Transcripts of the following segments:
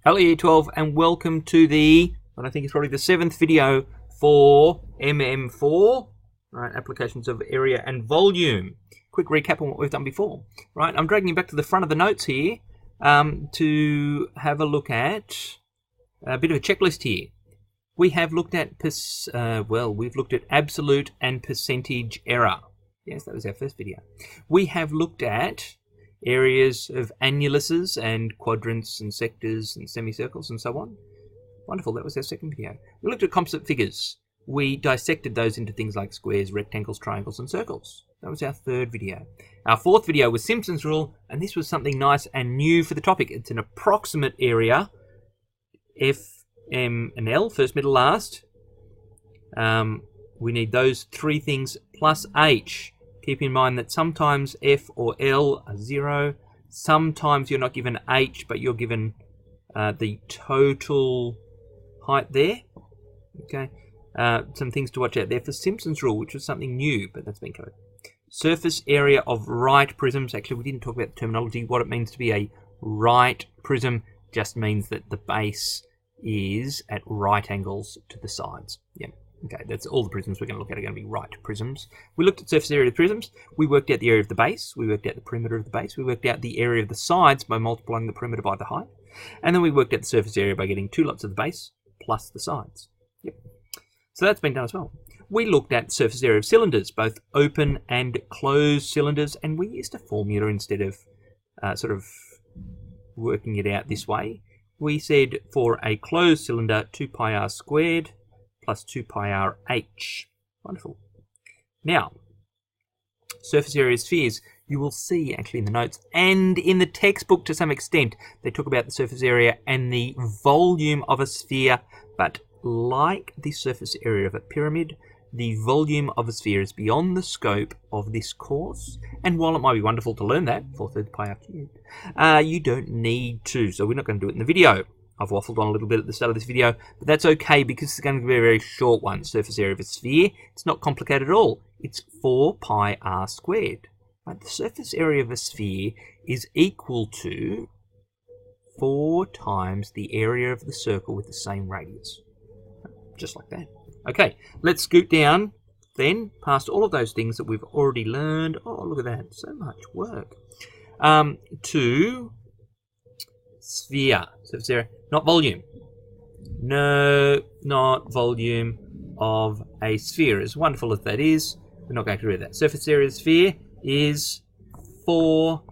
Hello Year 12 and welcome to what I think is probably the 7th video for MM4, right, applications of area and volume. Quick recap on what we've done before, right? I'm dragging you back to the front of the notes here to have a look at a bit of a checklist here. We have looked at, we've looked at absolute and percentage error. Yes, that was our first video. We have looked at areas of annuluses and quadrants and sectors and semicircles and so on. Wonderful, that was our second video. We looked at composite figures. We dissected those into things like squares, rectangles, triangles and circles. That was our third video. Our fourth video was Simpson's rule, and this was something nice and new for the topic. It's an approximate area, F, M and L, first, middle, last. We need those three things plus H. Keep in mind that sometimes F or L are 0. Sometimes you're not given H, but you're given the total height there. Okay. Some things to watch out there for Simpson's rule, which was something new, but that's been covered. Surface area of right prisms. Actually, we didn't talk about the terminology. What it means to be a right prism just means that the base is at right angles to the sides. Yeah. Okay, that's all the prisms we're going to look at are going to be right prisms. We looked at surface area of the prisms. We worked out the area of the base. We worked out the perimeter of the base. We worked out the area of the sides by multiplying the perimeter by the height. And then we worked out the surface area by getting two lots of the base plus the sides. Yep. So that's been done as well. We looked at surface area of cylinders, both open and closed cylinders, and we used a formula instead of sort of working it out this way. We said for a closed cylinder, 2 pi r squared plus 2 pi r h. Wonderful. Now, surface area of spheres, you will see actually in the notes and in the textbook to some extent, they talk about the surface area and the volume of a sphere, but like the surface area of a pyramid, the volume of a sphere is beyond the scope of this course, and while it might be wonderful to learn that, 4/3 pi r cubed, you don't need to, so we're not going to do it in the video. I've waffled on a little bit at the start of this video, but that's okay because it's going to be a very short one. Surface area of a sphere, it's not complicated at all. It's 4 pi r squared. Right? The surface area of a sphere is equal to 4 times the area of the circle with the same radius. Just like that. Okay, let's scoot down then past all of those things that we've already learned. Oh, look at that, so much work. To sphere, surface area, not volume. No, not volume of a sphere. As wonderful as that is, we're not going to read that. Surface area of the sphere is 4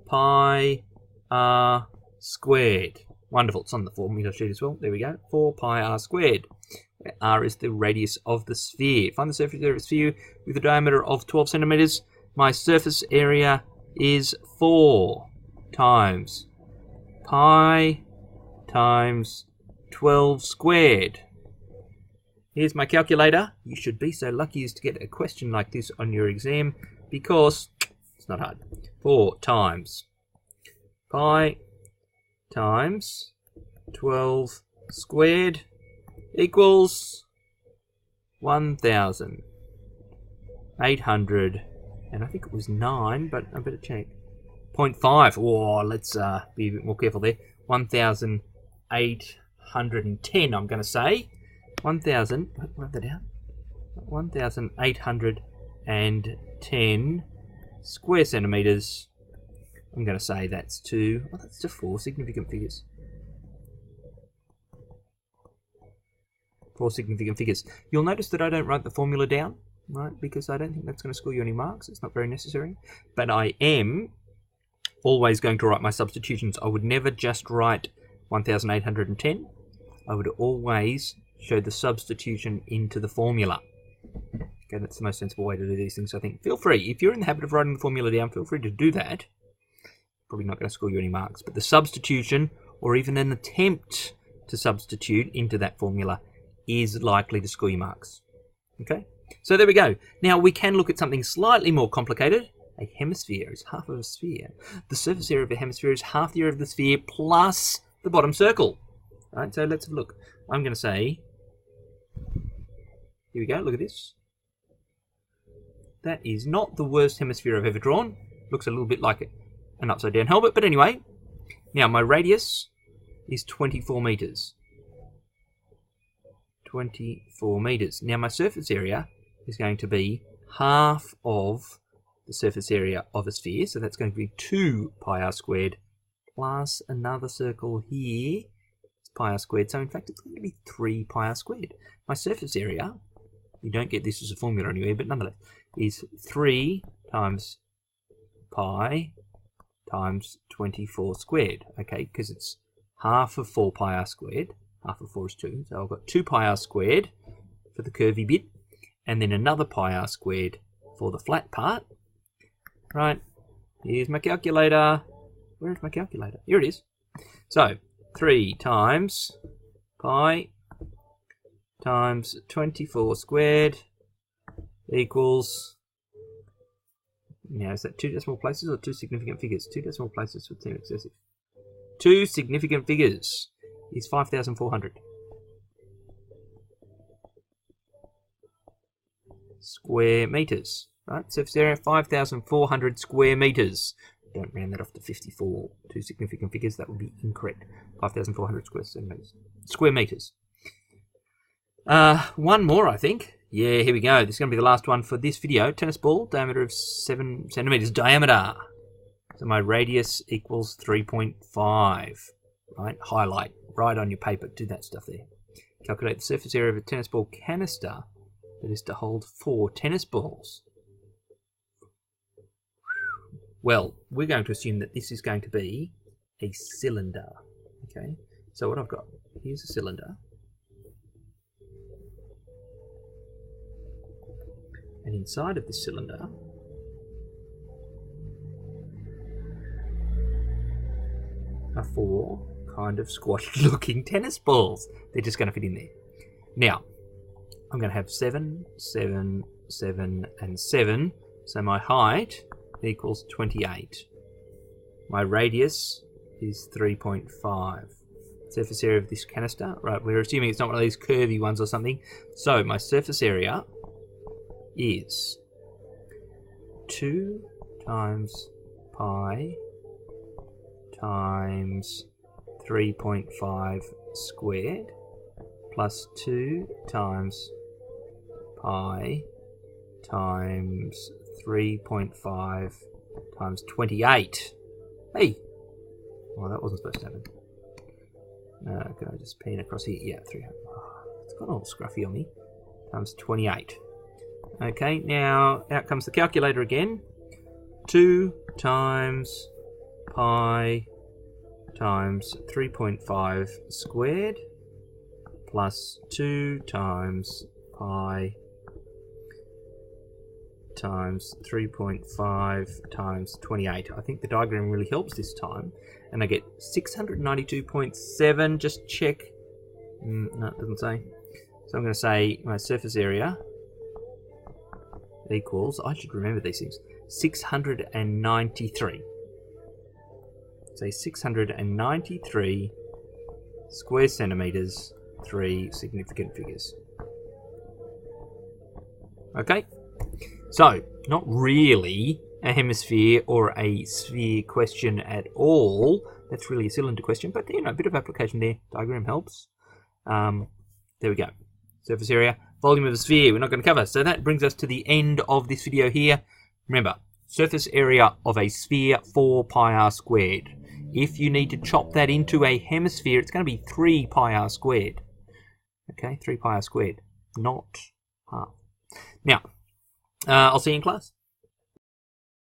pi r squared. Wonderful. It's on the formula sheet as well. There we go. 4 pi r squared. Where r is the radius of the sphere. Find the surface area of a sphere with a diameter of 12 centimeters. My surface area is 4 times pi times 12 squared. Here's my calculator. You should be so lucky as to get a question like this on your exam because it's not hard. 4 times pi times 12 squared equals 1,800, and I think it was 9, but I better check. 0.5. Oh, let's be a bit more careful there. 1,810, I'm going to say. 1,000, write that down. 1,810 square centimeters. I'm going to say that's to 4 significant figures. 4 significant figures. You'll notice that I don't write the formula down, right? Because I don't think that's going to score you any marks. It's not very necessary. But I am always going to write my substitutions. I would never just write 1,810. I would always show the substitution into the formula. Okay, that's the most sensible way to do these things, I think. Feel free. If you're in the habit of writing the formula down, feel free to do that. Probably not going to score you any marks. But the substitution, or even an attempt to substitute into that formula, is likely to score you marks. Okay? So there we go. Now we can look at something slightly more complicated. A hemisphere is half of a sphere. The surface area of a hemisphere is half the area of the sphere plus the bottom circle. All right, so let's have a look. I'm going to say, here we go, look at this. That is not the worst hemisphere I've ever drawn. Looks a little bit like an upside down helmet, but anyway. Now my radius is 24 meters. 24 meters. Now my surface area is going to be half of the surface area of a sphere, so that's going to be 2 pi r squared plus another circle here, it's pi r squared, so in fact it's going to be 3 pi r squared. My surface area, you don't get this as a formula anywhere, but nonetheless, is 3 times pi times 24 squared, okay, because it's half of 4 pi r squared, half of 4 is 2, so I've got 2 pi r squared for the curvy bit, and then another pi r squared for the flat part. Right, here's my calculator. Where is my calculator? Here it is. So, 3 times pi times 24 squared equals, now is that 2 decimal places or 2 significant figures? 2 decimal places would seem excessive. 2 significant figures is 5,400 square meters. Right, surface area 5,400 square meters. Don't round that off to 54. 2 significant figures, that would be incorrect. 5,400 square meters. One more, I think. Yeah, here we go. This is going to be the last one for this video. Tennis ball, diameter of 7 centimeters diameter. So my radius equals 3.5. Right, highlight right on your paper. Do that stuff there. Calculate the surface area of a tennis ball canister that is to hold 4 tennis balls. Well, we're going to assume that this is going to be a cylinder. Okay, so what I've got, here's a cylinder. And inside of this cylinder are 4 kind of squashed looking tennis balls. They're just going to fit in there. Now, I'm going to have 7, 7, 7, and 7. So my height equals 28. My radius is 3.5. Surface area of this canister, right, we're assuming it's not one of these curvy ones or something. So my surface area is 2 times pi times 3.5 squared plus 2 times pi times 3.5 times 28. Hey! Well, that wasn't supposed to happen. Can I just pan across here? Yeah, 300. Oh, it's got all scruffy on me. Times 28. Okay, now out comes the calculator again. 2 times pi times 3.5 squared plus 2 times pi times 3.5 times 28. I think the diagram really helps this time. And I get 692.7. Just check. No, it doesn't say. So I'm going to say my surface area equals, I should remember these things, 693. Say 693 square centimeters, 3 significant figures. Okay, so not really a hemisphere or a sphere question at all. That's really a cylinder question, but you know, a bit of application there. Diagram helps. There we go. Surface area, volume of a sphere, we're not going to cover. So that brings us to the end of this video here. Remember, surface area of a sphere, 4 pi r squared. If you need to chop that into a hemisphere, it's going to be 3 pi r squared. Okay, 3 pi r squared, not half. Now, I'll see you in class.